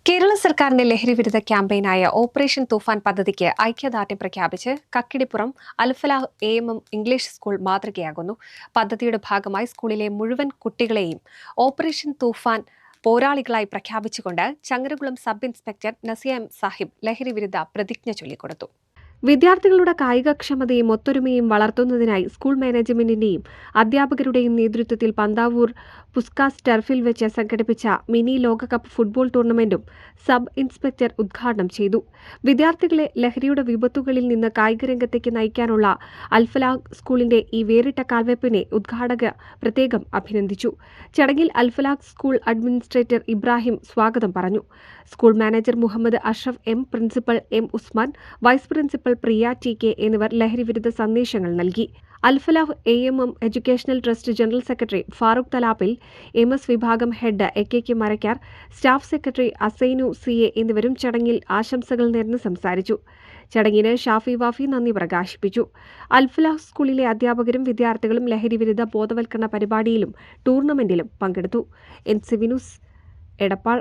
കേരള സർക്കാരിന്റെ ലഹരിവിരുദ്ധ ക്യാമ്പയിനായ ഓപ്പറേഷൻ തൂഫാൻ പദ്ധതിക്ക് ഐക്യദാർഢ്യം പ്രഖ്യാപിച്ച് Kakkidippuram Alfalah M English school മാതൃകയാകുന്നു. പദ്ധതിയുടെ ഭാഗമായി സ്കൂളിലെ മുഴുവൻ കുട്ടികളെയും ഓപ്പറേഷൻ തൂഫാൻ പോരാളികളായി പ്രഖ്യാപിച്ചുകൊണ്ട് Changaramkulam sub inspector Nasiya M Sahib ലഹരിവിരുദ്ധ പ്രതിജ്ഞ ചൊല്ലിക്കൊടുത്തു. വിദ്യാർത്ഥികളുടെ കായികക്ഷമതയും ഒത്തൊരുമയും വളർത്തുന്നതിനായി സ്കൂൾ മാനേജ്മെന്റിന്റെയും അധ്യാപകരുടെയും നേതൃത്വത്തിൽ പന്താവൂർ പുസ്കാസ് ടർഫിൽ വെച്ച് സംഘടിപ്പിച്ച മിനി ലോകകപ്പ് ഫുട്ബോൾ ടൂർണമെന്റും സബ് ഇൻസ്പെക്ടർ ഉദ്ഘാടനം ചെയ്തു. വിദ്യാർത്ഥികളെ ലഹരിയുടെ വിപത്തുകളിൽ നിന്ന് കായികരംഗത്തേക്ക് നയിക്കാനുള്ള അൽഫലാഹ് സ്കൂളിന്റെ ഈ വേറിട്ട കാൽവെപ്പിനെ ഉദ്ഘാടക പ്രത്യേകം അഭിനന്ദിച്ചു. ചടങ്ങിൽ അൽഫലാഹ് സ്കൂൾ അഡ്മിനിസ്ട്രേറ്റർ ഇബ്രാഹിം സ്വാഗതം പറഞ്ഞു. School manager Muhammad Ashraf M, principal M Usman, vice principal Priya T K എന്നിവർ ലഹരിവിരുദ്ധ സന്ദേശങ്ങൾ നൽകി. Alfalah M educational trust general secretary Farooq Thalappil, MS വിഭാഗം head AK Marakkar, staff secretary Asainu CA എന്നിവരും ചടങ്ങിൽ ആശംസകൾ നേർന്ന് സംസാരിച്ചു. ചടങ്ങിന് ഷാഫി വാഫി നന്ദി പ്രകാശിപ്പിച്ചു. അൽഫലാഹ് സ്കൂളിലെ അധ്യാപകരും വിദ്യാർത്ഥികളും ലഹരിവിരുദ്ധ ബോധവൽക്കരണ പരിപാടിയിലും ടൂർണമെന്റിലും പങ്കെടുത്തു. NCV news, Edappal.